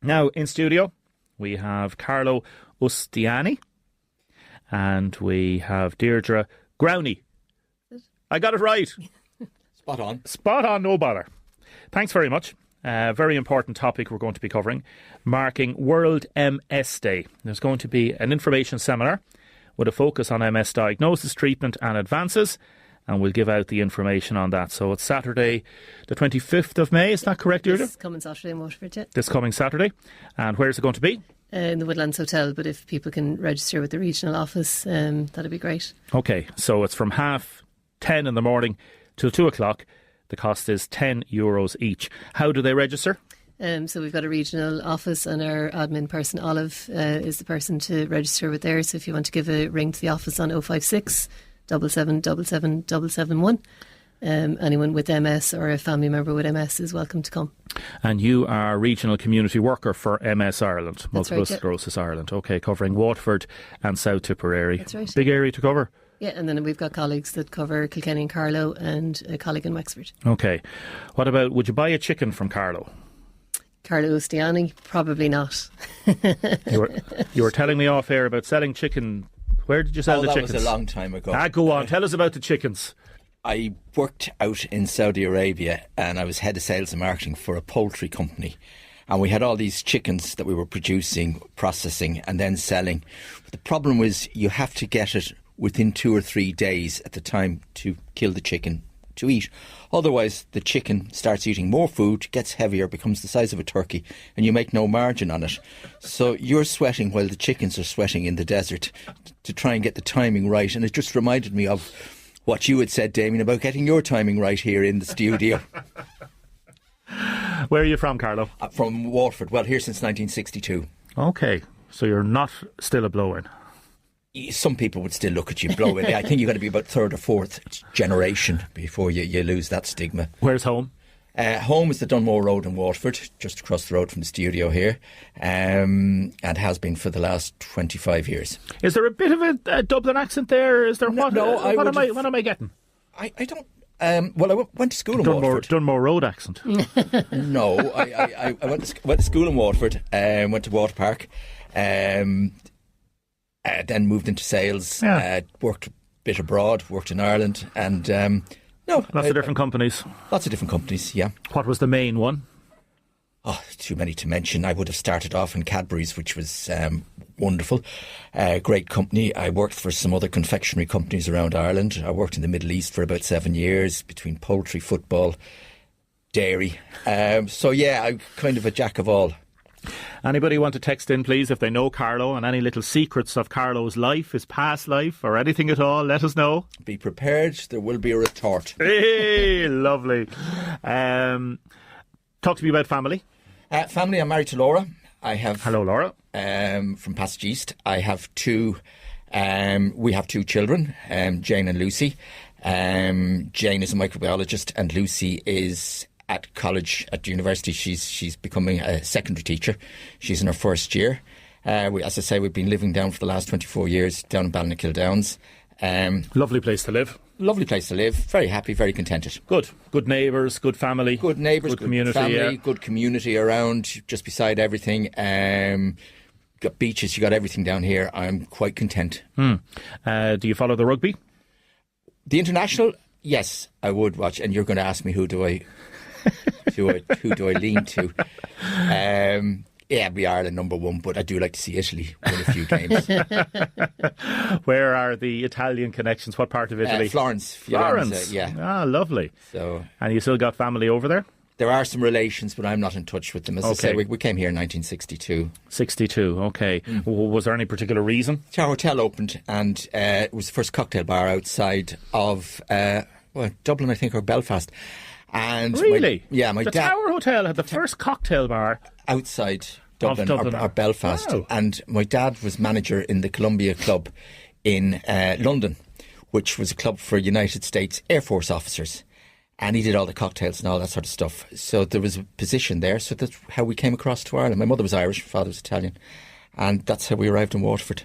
Now, in studio, we have Carlo Ustiani and we have Deirdre Growney. I got it right. Spot on. Spot on, no bother. Thanks very much. Very important topic we're going to be covering, marking World MS Day. There's going to be an information seminar with a focus on MS diagnosis, treatment and advances, and we'll give out the information on that. So it's Saturday the 25th of May, is that correct, Deirdre? This coming Saturday in Waterford, yeah. This coming Saturday. And where's it going to be? In the Woodlands Hotel, but if people can register with the regional office, that'd be great. OK, so it's from 10:30 in the morning till 2 o'clock. The cost is €10 each. How do they register? So we've got a regional office and our admin person, Olive, is the person to register with there. So if you want to give a ring to the office on 056 7777 771, anyone with MS or a family member with MS is welcome to come. And you are regional community worker for MS Ireland, Multiple Sclerosis Ireland. OK, covering Waterford and South Tipperary. That's right. Big area to cover. Yeah, and then we've got colleagues that cover Kilkenny and Carlo and a colleague in Wexford. OK. What about, would you buy a chicken from Carlo? Carlo Ustiani? Probably not. You were telling me off air about selling chicken. Where did you sell the chickens? That was a long time ago. Go on, tell us about the chickens. I worked out in Saudi Arabia and I was head of sales and marketing for a poultry company. And we had all these chickens that we were producing, processing and then selling. But the problem was you have to get it within 2 or 3 days at the time to kill the chicken to eat. Otherwise, the chicken starts eating more food, gets heavier, becomes the size of a turkey, and you make no margin on it. So you're sweating while the chickens are sweating in the desert to try and get the timing right. And it just reminded me of what you had said, Damien, about getting your timing right here in the studio. Where are you from, Carlo? From Waterford. Well, here since 1962. OK, so you're not still a blow-in. Some people would still look at you blowing. I think you've got to be about third or fourth generation before you lose that stigma. Where's home? Home is the Dunmore Road in Waterford, just across the road from the studio here, and has been for the last 25 years. Is there a bit of a Dublin accent there? Is there what am I getting? I don't. Well, I went to school in Waterford. Dunmore Road accent. No, I went to school in Waterford. Went to Water Park. Then moved into sales, worked a bit abroad, worked in Ireland, and lots of different companies. Lots of different companies, yeah. What was the main one? Oh, too many to mention. I would have started off in Cadbury's, which was wonderful. Great company. I worked for some other confectionery companies around Ireland. I worked in the Middle East for about 7 years, between poultry, football, dairy. So yeah, I'm kind of a jack of all. Anybody want to text in, please, if they know Carlo and any little secrets of Carlo's life, his past life, or anything at all, let us know. Be prepared, there will be a retort. Hey, lovely. Talk to me about family. Family, I'm married to Laura. Hello, Laura. From Passage East. I have we have 2 children, Jane and Lucy. Jane is a microbiologist and Lucy is at college at university. She's becoming a secondary teacher. She's in her first year. As I say, we've been living down for the last 24 years down in Ballinakill-Downs. Lovely place to live. Lovely place to live. Very happy, very contented. Good neighbours, good family. Good neighbours, good community, family, good community around, just beside everything. Got beaches, you got everything down here. I'm quite content. Do you follow the rugby? The international? Yes, I would watch. And you're going to ask me who do I lean to? Yeah, be Ireland number 1, but I do like to see Italy win a few games. Where are the Italian connections? What part of Italy? Florence. Yeah. Ah, lovely. So, and you still got family over there? There are some relations, but I'm not in touch with them. As I say, we came here in 1962. 62, OK. Was there any particular reason? Our hotel opened, and it was the first cocktail bar outside of Dublin, I think, or Belfast. And really? My dad. The Tower Hotel had the first cocktail bar outside Dublin. Or Belfast. Wow. And my dad was manager in the Columbia Club in London, which was a club for United States Air Force officers. And he did all the cocktails and all that sort of stuff. So there was a position there. So that's how we came across to Ireland. My mother was Irish, my father was Italian. And that's how we arrived in Waterford.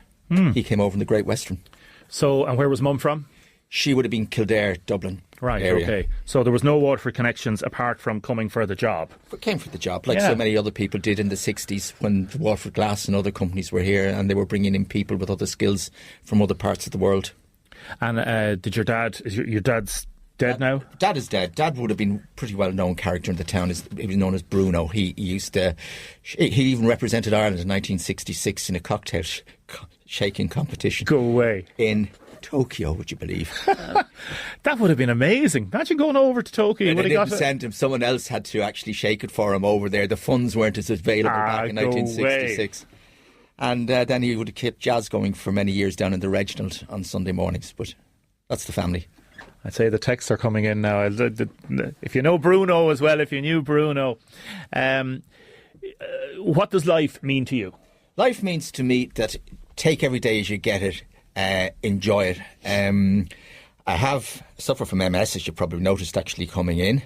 He came over in the Great Western. So, and where was Mum from? She would have been Kildare, Dublin. Right, area. okay. So there was no Waterford connections apart from coming for the job. But came for the job, like so many other people did in the 60s when Waterford Glass and other companies were here, and they were bringing in people with other skills from other parts of the world. And did your dad, is your dad's dead now? Dad is dead. Dad would have been a pretty well-known character in the town. He was known as Bruno. He even represented Ireland in 1966 in a cocktail shaking competition. Go away. In Tokyo, would you believe? That would have been amazing. Imagine going over to Tokyo. They didn't send him. Someone else had to actually shake it for him over there. The funds weren't as available back in 1966. Away. And then he would have kept jazz going for many years down in the Reginald on Sunday mornings. But that's the family. I'd say the texts are coming in now. If you know Bruno as well, if you knew Bruno. What does life mean to you? Life means to me that take every day as you get it, enjoy it. I suffer from MS, as you probably noticed actually coming in.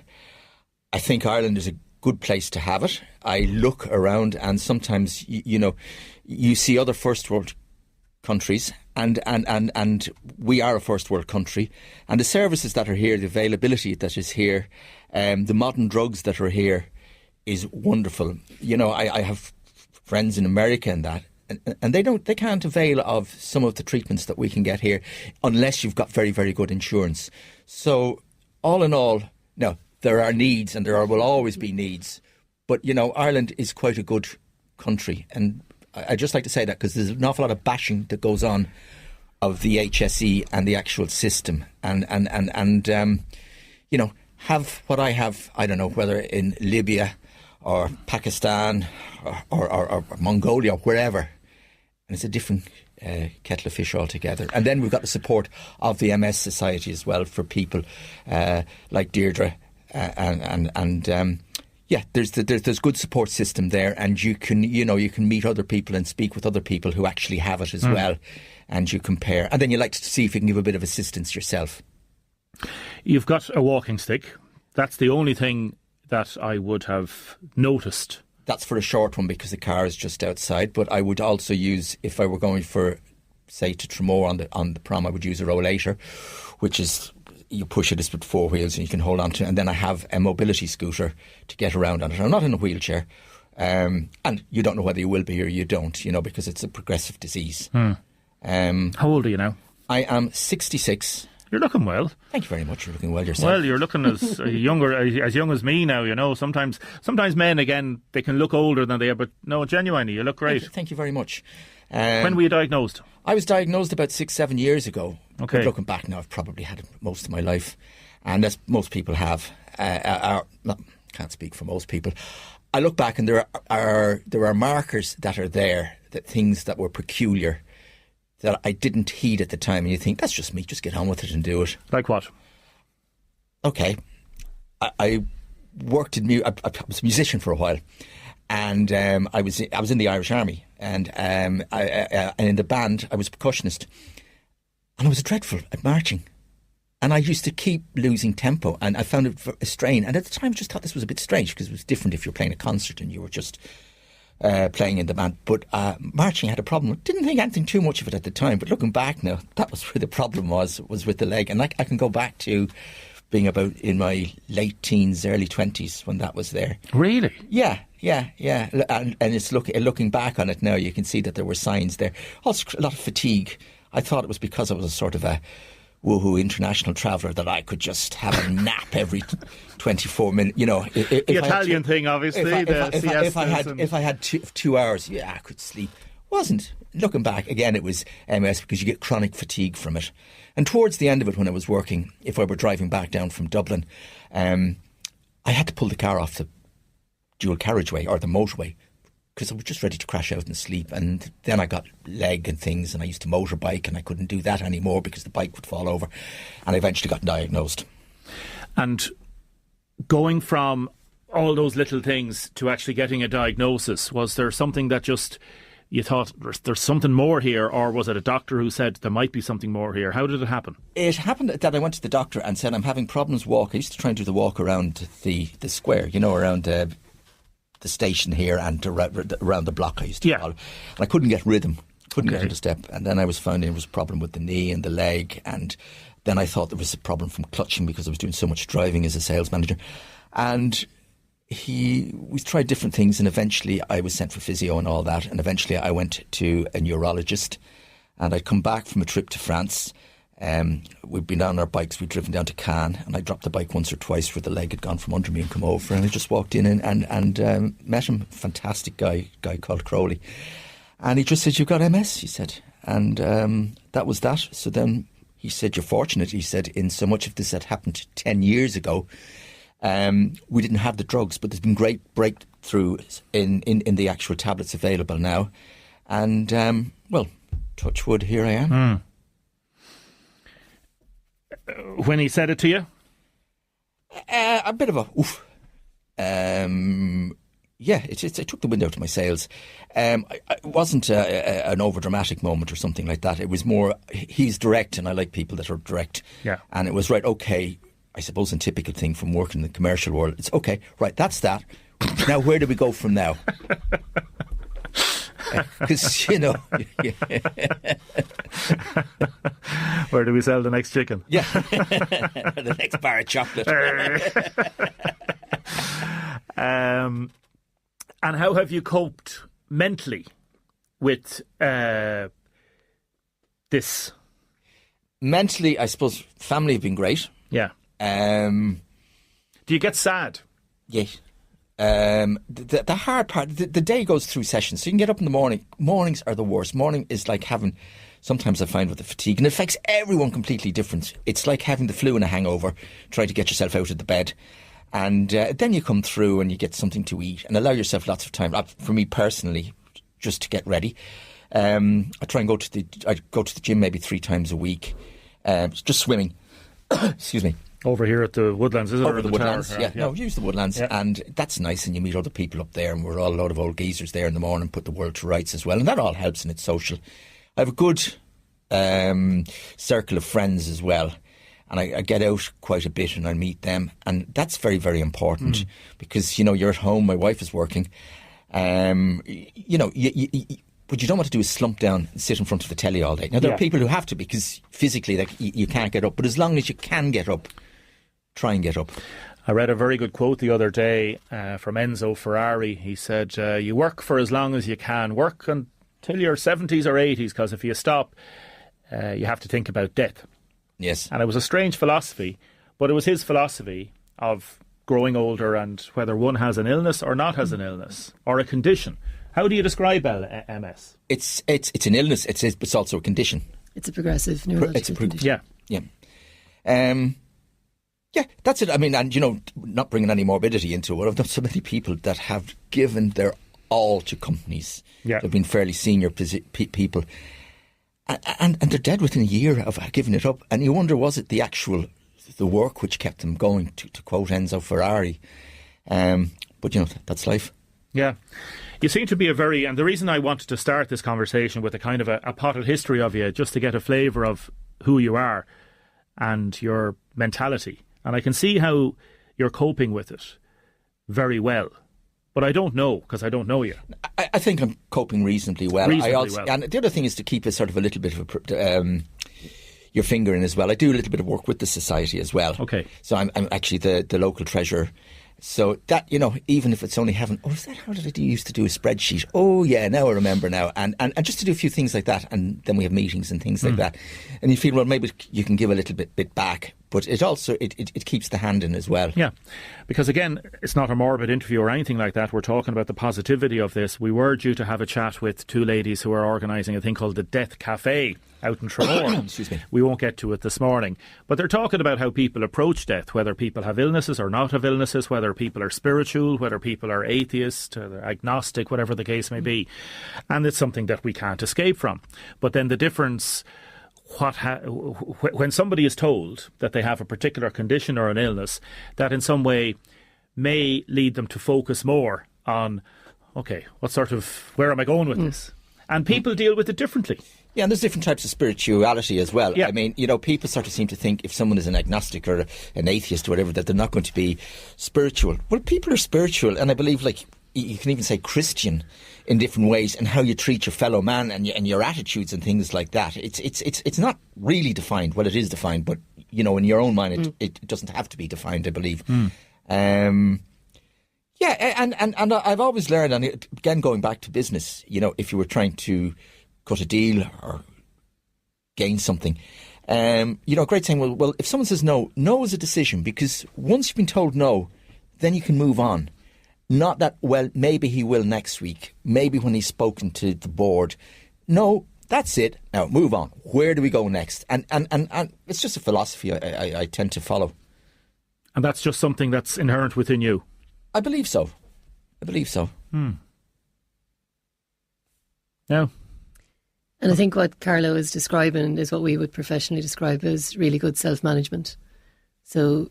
I think Ireland is a good place to have it. I look around and sometimes, you see other first world countries and we are a first world country, and the services that are here, the availability that is here, the modern drugs that are here is wonderful. I have friends in America and that, and they can't avail of some of the treatments that we can get here unless you've got very, very good insurance. So all in all, no, there are needs and will always be needs, but Ireland is quite a good country, and I just like to say that because there's an awful lot of bashing that goes on of the HSE and the actual system, and have what I have. I don't know whether in Libya or Pakistan or Mongolia or wherever, and it's a different kettle of fish altogether. And then we've got the support of the MS Society as well for people like Deirdre there's good support system there, and you can meet other people and speak with other people who actually have it as well, and you compare, and then you like to see if you can give a bit of assistance yourself. You've got a walking stick. That's the only thing that I would have noticed. That's for a short one because the car is just outside, but I would also use, if I were going for, say, to Tramore on the prom, I would use a rollator, which is, you push it, it's with four wheels and you can hold on to it. And then I have a mobility scooter to get around on it. I'm not in a wheelchair. And you don't know whether you will be or you don't, because it's a progressive disease. How old are you now? I am 66. You're looking well. Thank you very much. You're looking well yourself. Well, you're looking as young as me now, Sometimes men, again, they can look older than they are, but no, genuinely, you look great. Thank you very much. When were you diagnosed? I was diagnosed about 6-7 years ago. Okay. But looking back now, I've probably had it most of my life, and as most people have. Can't speak for most people. I look back and there are markers that are there, that things that were peculiar that I didn't heed at the time, and you think, that's just me, just get on with it and do it. Like what? Okay. I worked in I was a musician for a while, and I was in the Irish Army, and in the band I was a percussionist, and I was dreadful at marching, and I used to keep losing tempo, and I found it a strain, and at the time I just thought this was a bit strange because it was different if you're playing a concert and you were just playing in the band, but marching had a problem. Didn't think anything too much of it at the time, but looking back now, that was where the problem was with the leg, and I can go back to being about in my late teens, early 20s when that was there. Really? Yeah. And it's looking back on it now, you can see that there were signs there. Also, a lot of fatigue. I thought it was because I was a sort of a woohoo international traveller that I could just have a nap every 24 minutes. The Italian thing, obviously. If I had 2 hours, I could sleep. Wasn't. Looking back, again, it was MS because you get chronic fatigue from it. And towards the end of it, when I was working, if I were driving back down from Dublin, I had to pull the car off the dual carriageway or the motorway because I was just ready to crash out and sleep. And then I got leg and things, and I used to motorbike, and I couldn't do that anymore because the bike would fall over. And I eventually got diagnosed. And going from all those little things to actually getting a diagnosis, was there something that just you thought there's something more here, or was it a doctor who said there might be something more here? How did it happen? It happened that I went to the doctor and said I'm having problems walking. I used to try and do the walk around the square, around the station here and around the block I used to call it. And I couldn't get rhythm. Couldn't get out of step. And then I was finding there was a problem with the knee and the leg. And then I thought there was a problem from clutching because I was doing so much driving as a sales manager. And we tried different things, and eventually I was sent for physio and all that. And eventually I went to a neurologist, and I'd come back from a trip to France. We'd been on our bikes, we'd driven down to Cannes, and I dropped the bike once or twice where the leg had gone from under me and come over, and I just walked in and met him. Fantastic guy called Crowley. And he just said, "You've got MS," he said. And that was that. So then he said, "You're fortunate," he said, "in so much of this had happened 10 years ago. We didn't have the drugs, but there's been great breakthroughs in the actual tablets available now. And, well, touch wood, here I am." When he said it to you? A bit of a oof. Yeah, it took the wind out of my sails. It wasn't an overdramatic moment or something like that. It was more, he's direct, and I like people that are direct. Yeah. And it was, right, okay, I suppose a typical thing from working in the commercial world. It's, okay, right, that's that. Now, where do we go from now? Because, you know... Where do we sell the next chicken? Yeah. The next bar of chocolate. And how have you coped mentally with this? Mentally, I suppose family have been great. Yeah. Do you get sad? Yeah. The hard part, the day goes through sessions. So you can get up in the morning. Mornings are the worst. Morning is like having, sometimes I find with the fatigue, and it affects everyone completely different. It's like having the flu and a hangover, trying to get yourself out of the bed. And then you come through and you get something to eat and allow yourself lots of time. For me personally, just to get ready. I try and go to the gym maybe 3 times a week. Just swimming. Excuse me. Over here at the Woodlands, is it? Over the Woodlands, tower? yeah. No, use the Woodlands. Yeah. And that's nice, and you meet other people up there, and we're all a load of old geezers there in the morning, put the world to rights as well. And that all helps, and it's social. I have a good circle of friends as well. And I get out quite a bit and I meet them. And that's very, very important because, you know, you're at home, my wife is working. You know, what you don't want to do is slump down and sit in front of the telly all day. Now, there are people who have to because physically you can't get up. But as long as you can get up, try and get up. I read a very good quote the other day from Enzo Ferrari. He said, you work for as long as you can. Work until your 70s or 80s because if you stop, you have to think about death. Yes. And it was a strange philosophy, but it was his philosophy of growing older and whether one has an illness or not has an illness or a condition. How do you describe MS? It's an illness. It's also a condition. It's a progressive neurological condition. Yeah. Yeah, that's it. I mean, and, you know, not bringing any morbidity into it, I've known so many people that have given their all to companies. Yeah. They've been fairly senior people. And they're dead within a year of giving it up. And you wonder, was it the work which kept them going, to quote Enzo Ferrari? But, you know, that's life. Yeah. You seem to be and the reason I wanted to start this conversation with a kind of a potted history of you, just to get a flavour of who you are and your mentality. And I can see how you're coping with it very well. But I don't know, because I don't know you. I think I'm coping reasonably well. And the other thing is to keep a sort of a little bit of your finger in as well. I do a little bit of work with the society as well. Okay. So I'm actually the local treasurer. So that, you know, even if it's only having, is that how did I used to do a spreadsheet? Oh, yeah, now I remember now. And just to do a few things like that, and then we have meetings and things like that. And you feel, well, maybe you can give a little bit back. But it also, it keeps the hand in as well. Yeah, because again, it's not a morbid interview or anything like that. We're talking about the positivity of this. We were due to have a chat with 2 ladies who are organising a thing called the Death Cafe out in Trelawney. Excuse me. We won't get to it this morning. But they're talking about how people approach death, whether people have illnesses or not have illnesses, whether people are spiritual, whether people are atheist, or agnostic, whatever the case may be. And it's something that we can't escape from. But then the difference... when somebody is told that they have a particular condition or an illness, that in some way may lead them to focus more on, okay, where am I going with this? And people deal with it differently. Yeah, and there's different types of spirituality as well. Yeah. I mean, you know, people sort of seem to think if someone is an agnostic or an atheist or whatever, that they're not going to be spiritual. Well, people are spiritual, and I believe, like, you can even say Christian in different ways, and how you treat your fellow man and your attitudes and things like that. It's not really defined. Well, it is defined, but in your own mind, it doesn't have to be defined, I believe. And I've always learned, and again, going back to business, if you were trying to cut a deal or gain something, great saying, well, if someone says no is a decision, because once you've been told no, then you can move on. Not that, well, maybe he will next week, maybe when he's spoken to the board. No, that's it. Now, move on. Where do we go next? And it's just a philosophy I tend to follow. And that's just something that's inherent within you? I believe so. Yeah. And I think what Carlo is describing is what we would professionally describe as really good self-management. So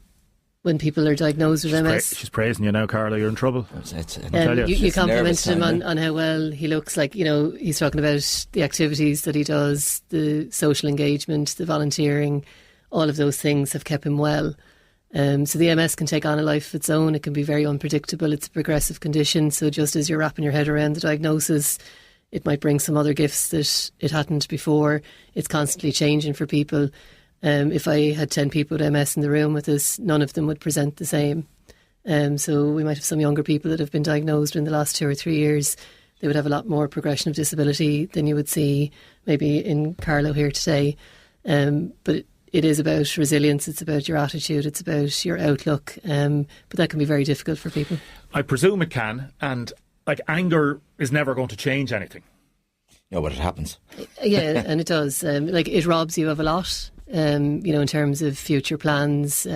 when people are diagnosed with MS... She's praising you now, Carlo. You're in trouble. You complimented him on how well he looks. Like, he's talking about the activities that he does, the social engagement, the volunteering. All of those things have kept him well. So the MS can take on a life of its own. It can be very unpredictable. It's a progressive condition. So just as you're wrapping your head around the diagnosis, it might bring some other gifts that it hadn't before. It's constantly changing for people. If I had 10 people with MS in the room with us, none of them would present the same. So we might have some younger people that have been diagnosed in the last 2 or 3 years. They would have a lot more progression of disability than you would see maybe in Carlo here today. But it is about resilience, it's about your attitude, it's about your outlook. But that can be very difficult for people. I presume it can. And anger is never going to change anything. No, but it happens. Yeah, and it does. It robs you of a lot. In terms of future plans,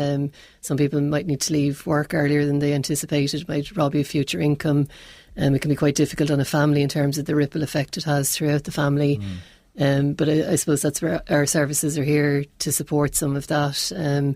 some people might need to leave work earlier than they anticipated. It might rob you of future income. It can be quite difficult on a family in terms of the ripple effect it has throughout the family. But I suppose that's where our services are here to support some of that.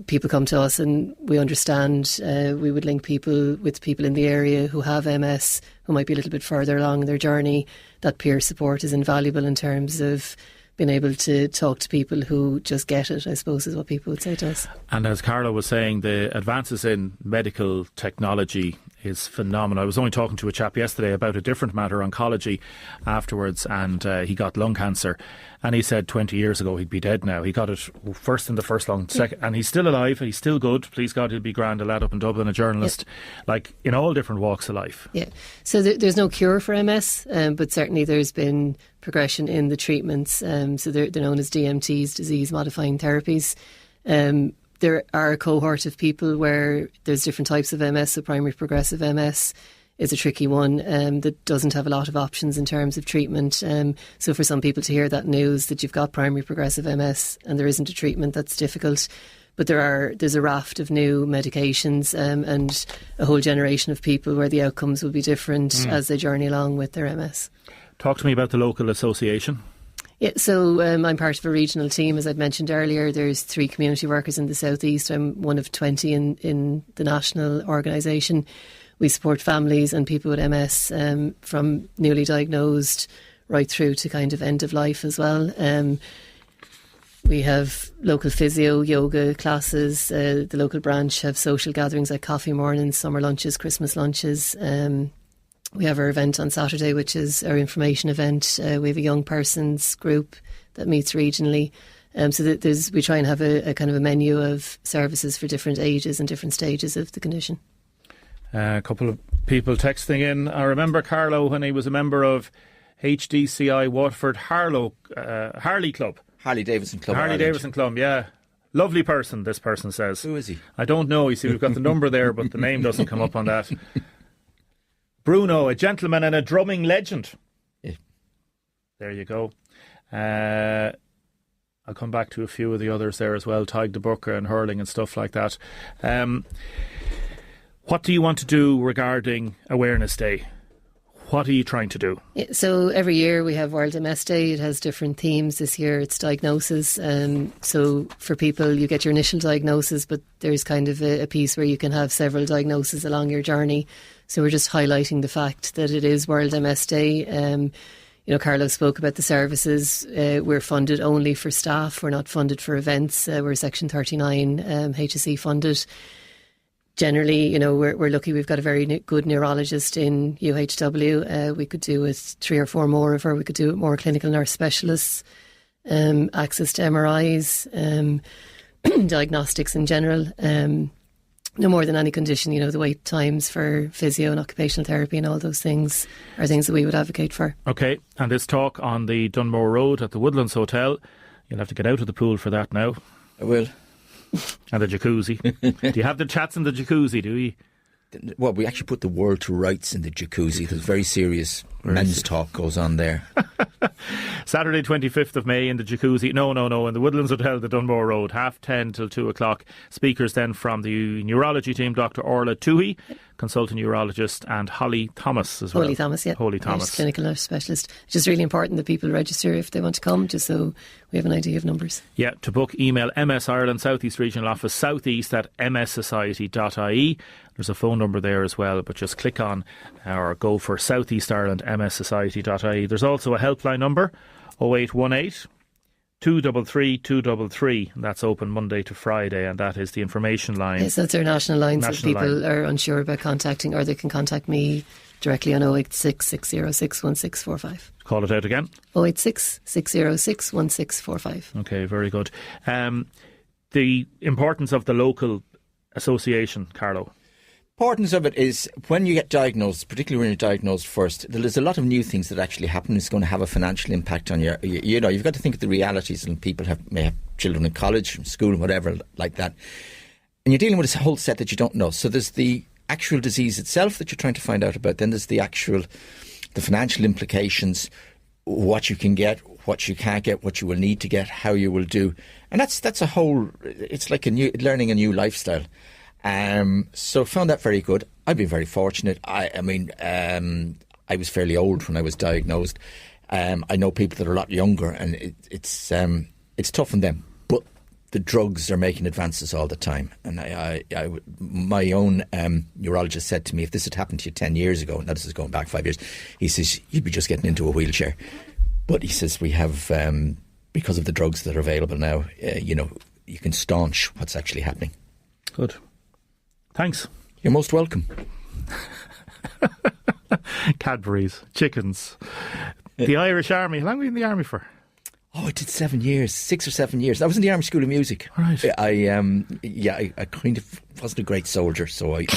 People come to us and we understand. We would link people with people in the area who have MS, who might be a little bit further along in their journey. That peer support is invaluable in terms of being able to talk to people who just get it, I suppose, is what people would say to us. And as Carlo was saying, the advances in medical technology is phenomenal. I was only talking to a chap yesterday about a different matter, oncology, afterwards, and he got lung cancer. And he said 20 years ago he'd be dead now. He got it first in the first lung, second, and he's still alive, he's still good. Please God, he'll be grand, a lad up in Dublin, a journalist, in all different walks of life. Yeah. So there's no cure for MS, but certainly there's been progression in the treatments. So they're known as DMTs, disease-modifying therapies. There are a cohort of people where there's different types of MS, so primary progressive MS is a tricky one that doesn't have a lot of options in terms of treatment. So for some people to hear that news that you've got primary progressive MS and there isn't a treatment, that's difficult. But there's a raft of new medications and a whole generation of people where the outcomes will be different as they journey along with their MS. Talk to me about the local association. Yeah, so I'm part of a regional team, as I'd mentioned earlier. There's 3 community workers in the southeast. I'm one of 20 in the national organisation. We support families and people with MS from newly diagnosed right through to kind of end of life as well. We have local physio, yoga classes. The local branch have social gatherings like coffee mornings, summer lunches, Christmas lunches. We have our event on Saturday, which is our information event. We have a young persons group that meets regionally. So we try and have a kind of a menu of services for different ages and different stages of the condition. A couple of people texting in. I remember Carlo when he was a member of HDCI Waterford Harley Club. Harley Davidson Club. Harley Davidson Club, yeah. Lovely person, this person says. Who is he? I don't know. You see, we've got the number there, but the name doesn't come up on that. Bruno, a gentleman and a drumming legend. Yeah. There you go. I'll come back to a few of the others there as well, Tig de Booker and hurling and stuff like that. What do you want to do regarding Awareness Day? What are you trying to do? Yeah, so every year we have World MS Day. It has different themes. This year it's diagnosis. So for people, you get your initial diagnosis, but there's kind of a piece where you can have several diagnoses along your journey. So we're just highlighting the fact that it is World MS Day. Carlo spoke about the services. We're funded only for staff. We're not funded for events. We're Section 39 HSE funded. generally, we're lucky we've got a very good neurologist in UHW. We could do with 3 or 4 more of her. We could do with more clinical nurse specialists, access to MRIs, diagnostics in general. No more than any condition, the wait times for physio and occupational therapy and all those things are things that we would advocate for. OK, and this talk on the Dunmore Road at the Woodlands Hotel, you'll have to get out of the pool for that now. I will. And the jacuzzi. Do you have the chats in the jacuzzi, do you? Well, we actually put the world to rights in the jacuzzi. There's very serious men's talk goes on there. Saturday 25th of May in the jacuzzi. No, in the Woodlands Hotel, the Dunmore Road, 10:30 till 2 o'clock. Speakers then from the Neurology Team, Dr Orla Tuohy, consultant neurologist, and Holy Thomas as well. Holy Thomas, yeah. Holy Thomas. Clinical nurse specialist. It's just really important that people register if they want to come, just so we have an idea of numbers. Yeah, to book, email MS Ireland South East Regional Office southeast at mssociety.ie. There's a phone number there as well, but just click on or go for South East Ireland mssociety.ie. There's also a helpline number, 0818 233 233, and that's open Monday to Friday, and that is the information line. Yes, that's our national line, so if people are unsure about contacting, or they can contact me directly on 086 606 1645. Call it out again. 086 606 1645. Okay, very good. The importance of the local association, Carlo. Importance of it is when you get diagnosed, particularly when you're diagnosed first, there's a lot of new things that actually happen. It's going to have a financial impact on you've got to think of the realities, and people may have children in college, school, whatever like that. And you're dealing with a whole set that you don't know. So there's the actual disease itself that you're trying to find out about. Then there's the financial implications, what you can get, what you can't get, what you will need to get, how you will do. And that's a whole, it's like learning a new lifestyle. So found that very good. I've been very fortunate. I was fairly old when I was diagnosed. I know people that are a lot younger, and it's tough on them. But the drugs are making advances all the time. And my own neurologist said to me, if this had happened to you 10 years ago, now this is going back 5 years, he says, you'd be just getting into a wheelchair. But he says, we have, because of the drugs that are available now, you can staunch what's actually happening. Good. Thanks. You're most welcome. Cadbury's, chickens. The Irish Army. How long were you in the Army for? Oh, I did 7 years, 6 or 7 years. I was in the Army School of Music. Right. I kind of wasn't a great soldier, so I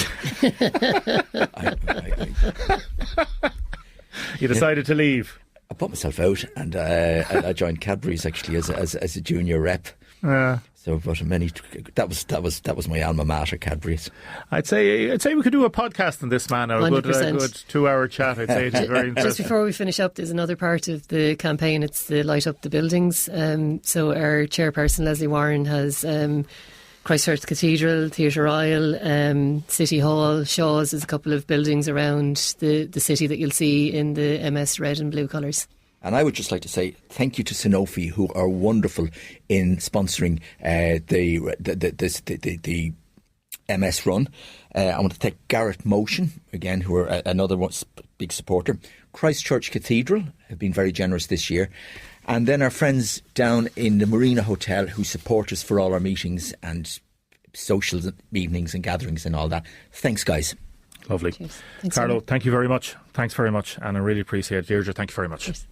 You decided to leave? I put myself out, and I joined Cadbury's actually as a junior rep. So, but that was my alma mater, Cadbury's. I'd say we could do a podcast on this man. A good 2-hour chat. I'd say it's very interesting. Just before we finish up, there's another part of the campaign. It's the light up the buildings. So our chairperson Leslie Warren has Christchurch Cathedral, Theatre Royal, City Hall, Shaw's. There's a couple of buildings around the city that you'll see in the MS red and blue colours. And I would just like to say thank you to Sanofi, who are wonderful in sponsoring the MS run. I want to thank Garrett Motion, again, who are another big supporter. Christchurch Cathedral have been very generous this year. And then our friends down in the Marina Hotel, who support us for all our meetings and social evenings and gatherings and all that. Thanks, guys. Lovely. Carlo, thank you very much. Thanks very much. And I really appreciate it. Deirdre, thank you very much. Cheers.